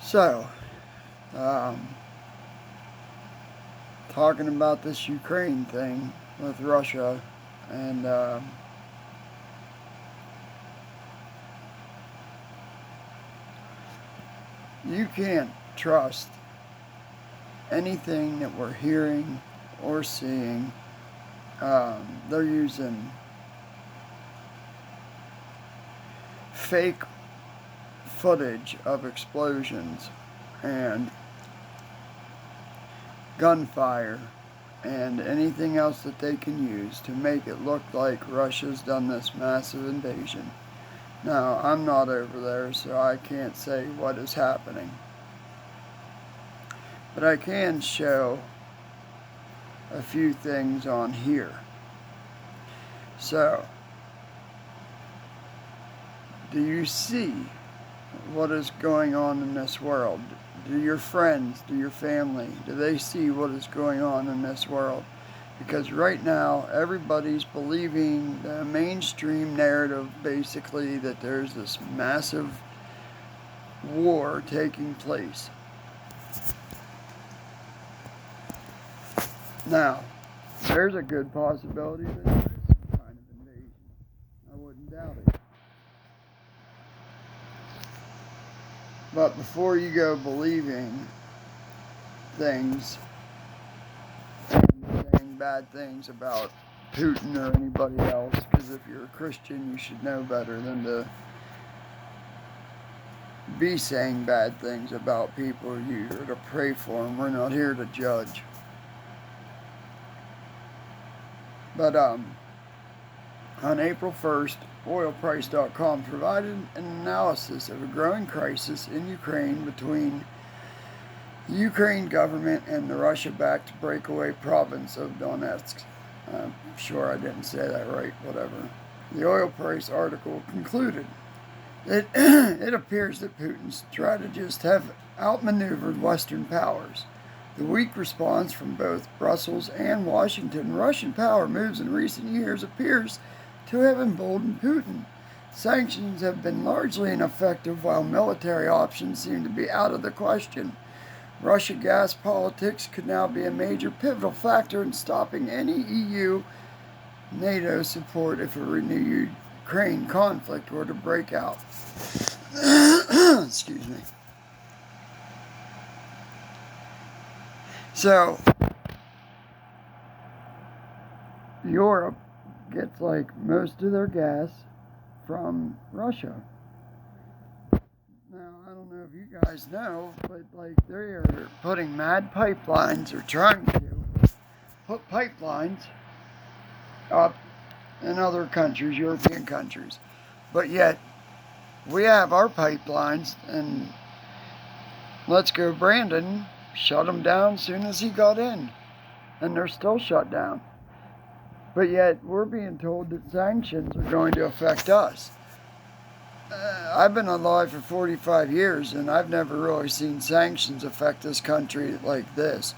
So, um, talking about this Ukraine thing with Russia, and you can't trust anything that we're hearing or seeing. They're using fake footage of explosions and gunfire and anything else that they can use to make it look like Russia's done this massive invasion. Now, I'm not over there, so I can't say what is happening. But I can show a few things on here. So, do you see what is going on in this world? Do your friends, do your family, do they see what is going on in this world? Because right now, everybody's believing the mainstream narrative, basically, that there's this massive war taking place. Now, there's a good possibility that there is some kind of invasion. I wouldn't doubt it. But before you go believing things and saying bad things about Putin or anybody else, because if you're a Christian, you should know better than to be saying bad things about people. You're to pray for them. We're not here to judge. But on April 1st, oilprice.com provided an analysis of a growing crisis in Ukraine between the Ukraine government and the Russia-backed breakaway province of Donetsk. I'm sure I didn't say that right, whatever. The oil price article concluded that it appears that Putin's strategists have outmaneuvered Western powers. The weak response from both Brussels and Washington, Russian power moves in recent years appears to have emboldened Putin. Sanctions have been largely ineffective, while military options seem to be out of the question. Russia gas politics could now be a major pivotal factor in stopping any EU, NATO support if a renewed Ukraine conflict were to break out. Excuse me. So, Europe gets like most of their gas from Russia. Now, I don't know if you guys know, but like they are putting mad pipelines, or trying to put pipelines up in other countries, European countries. But yet, we have our pipelines, and Let's Go Brandon shut them down as soon as he got in. And they're still shut down. But yet, we're being told that sanctions are going to affect us. I've been alive for 45 years, and I've never really seen sanctions affect this country like this.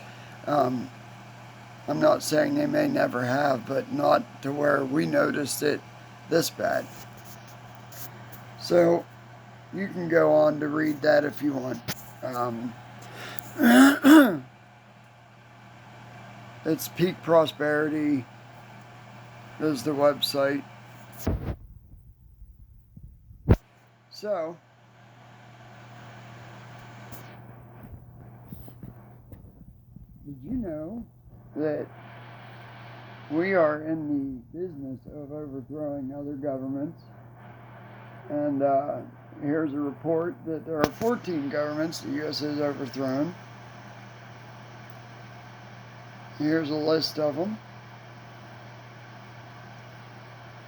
I'm not saying they may never have, but not to where we noticed it this bad. So, you can go on to read that if you want. It's Peak Prosperity is the website. So, did you know that we are in the business of overthrowing other governments? And here's a report that there are 14 governments the U.S. has overthrown. Here's a list of them.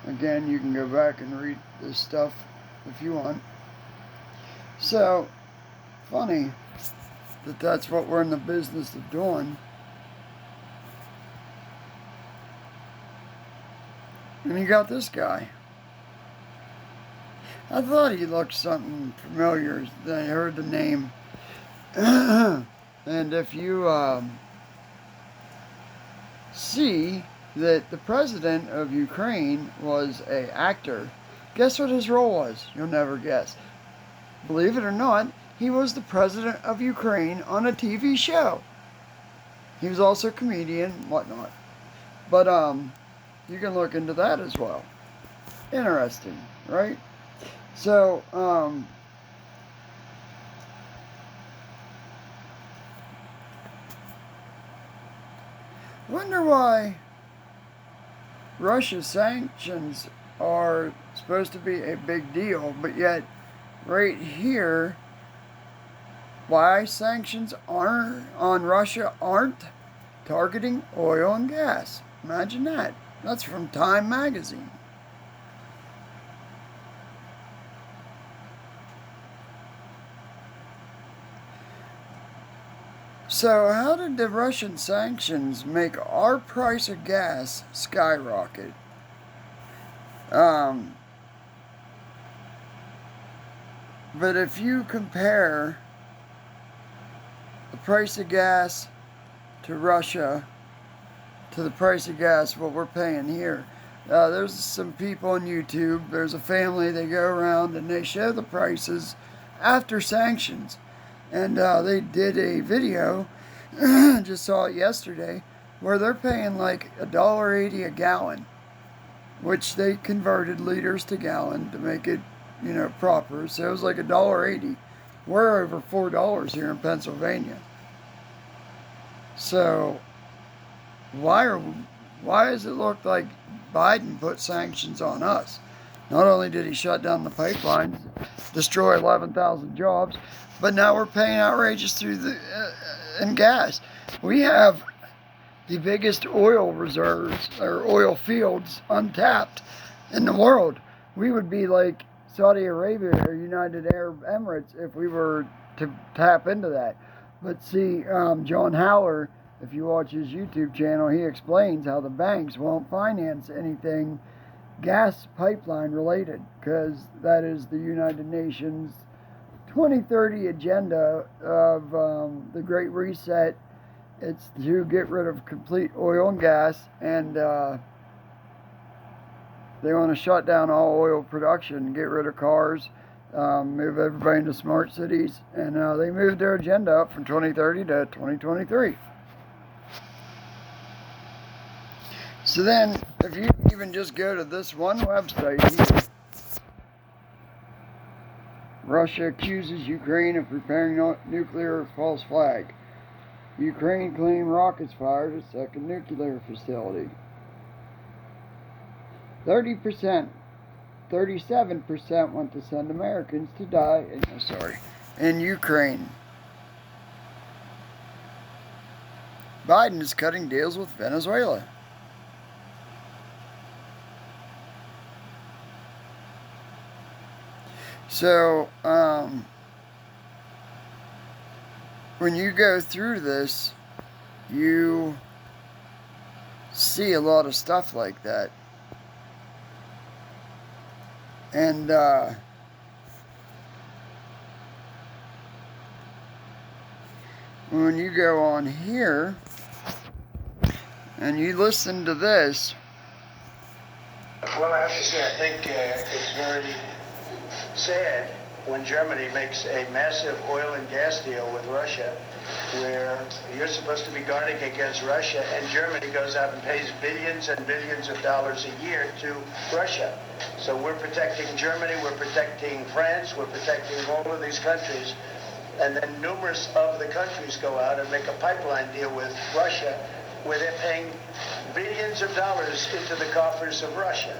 Again, you can go back and read this stuff if you want. So, funny that that's what we're in the business of doing. And you got this guy. I thought he looked something familiar. I heard the name. And if you see that the president of Ukraine was an actor, guess what his role was? You'll never guess. Believe it or not, he was the president of Ukraine on a TV show. He was also a comedian, whatnot. But you can look into that as well. Interesting, right? So, wonder why Russia's sanctions are supposed to be a big deal, but yet right here, why sanctions on Russia aren't targeting oil and gas. Imagine that. That's from Time magazine. So how did the Russian sanctions make our price of gas skyrocket? But if you compare the price of gas to Russia to the price of gas what we're paying here, there's some people on YouTube, there's a family, they go around and they show the prices after sanctions. And they did a video, just saw it yesterday, where they're paying like $1.80 a gallon, which they converted liters to gallon to make it, proper. So it was like $1.80. We're over $4 here in Pennsylvania. So why does it look like Biden put sanctions on us? Not only did he shut down the pipelines, destroy 11,000 jobs, but now we're paying outrageous through in gas. We have the biggest oil reserves or oil fields untapped in the world. We would be like Saudi Arabia or United Arab Emirates if we were to tap into that. But see, John Howler, if you watch his YouTube channel, he explains how the banks won't finance anything gas pipeline related, because that is the United Nations 2030 agenda of the Great Reset. It's to get rid of complete oil and gas, and they want to shut down all oil production, get rid of cars, move everybody into smart cities, and they moved their agenda up from 2030 to 2023. So then, if you even just go to this one website here, Russia accuses Ukraine of preparing nuclear false flag. Ukraine claimed rockets fired at second nuclear facility. 37% want to send Americans to die in Ukraine. Biden is cutting deals with Venezuela. So, when you go through this, you see a lot of stuff like that. And, when you go on here, and you listen to this. Well, I have to say, I think it's very sad when Germany makes a massive oil and gas deal with Russia, where you're supposed to be guarding against Russia, and Germany goes out and pays billions and billions of dollars a year to Russia. So we're protecting Germany, we're protecting France, we're protecting all of these countries, and then numerous of the countries go out and make a pipeline deal with Russia, where they're paying billions of dollars into the coffers of Russia.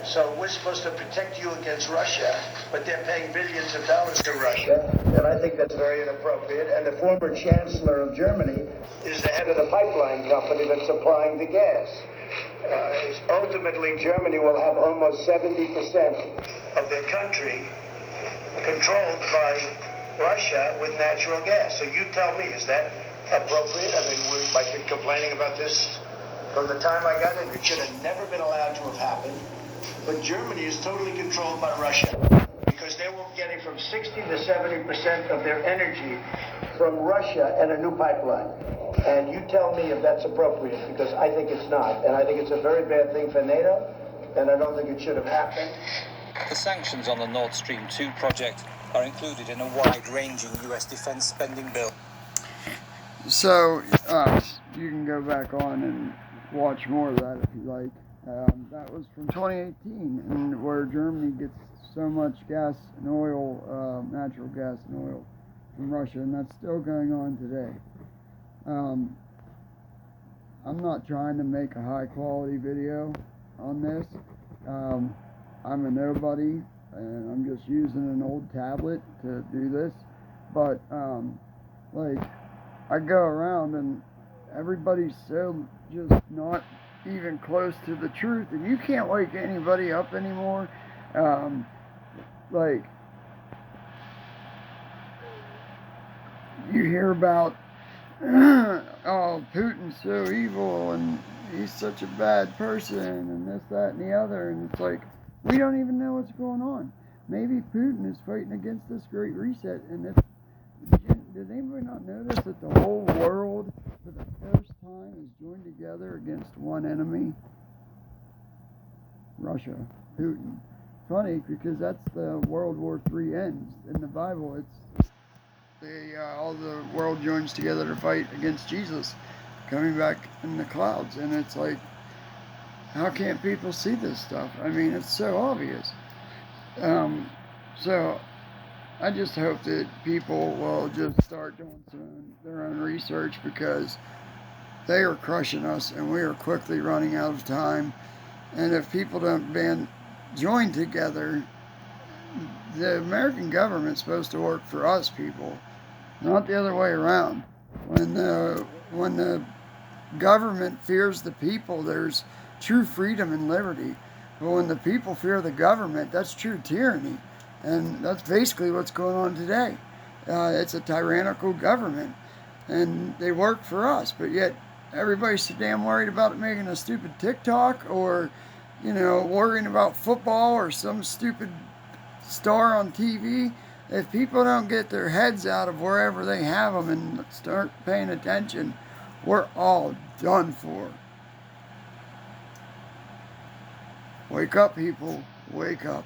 So we're supposed to protect you against Russia, but they're paying billions of dollars to Russia, and I think that's very inappropriate. And the former chancellor of Germany is the head of the pipeline company that's supplying the gas. Ultimately, Germany will have almost 70% of their country controlled by Russia with natural gas. So you tell me, is that appropriate? I mean, I've been complaining about this from the time I got in. It should have never been allowed to have happened. But Germany is totally controlled by Russia, because they were getting from 60 to 70% of their energy from Russia and a new pipeline. And you tell me if that's appropriate, because I think it's not. And I think it's a very bad thing for NATO, and I don't think it should have happened. The sanctions on the Nord Stream 2 project are included in a wide-ranging US defense spending bill. So, you can go back on and watch more of that if you like. That was from 2018, and where Germany gets so much gas and oil, natural gas and oil from Russia, and that's still going on today. I'm not trying to make a high quality video on this. I'm a nobody, and I'm just using an old tablet to do this. But, like, I go around and everybody's so just not even close to the truth, and you can't wake anybody up anymore. Like, you hear about, oh, Putin's so evil, and he's such a bad person, and this, that, and the other, and it's like, we don't even know what's going on. Maybe Putin is fighting against this great reset, and it's, did anybody not notice that the whole world, for the first time, is joined together against one enemy? Russia, Putin. Funny, because that's the World War III ends. In the Bible, it's all the world joins together to fight against Jesus coming back in the clouds, and it's like, how can't people see this stuff? I mean, it's so obvious. So I just hope that people will just start doing their own research, because they are crushing us and we are quickly running out of time. And if people don't join together, the American government's supposed to work for us people, not the other way around. When the government fears the people, there's true freedom and liberty. But when the people fear the government, that's true tyranny. And that's basically what's going on today. It's a tyrannical government, and they work for us, but yet everybody's so damn worried about making a stupid TikTok, or, worrying about football or some stupid star on TV. If people don't get their heads out of wherever they have them and start paying attention, we're all done for. Wake up, people. Wake up.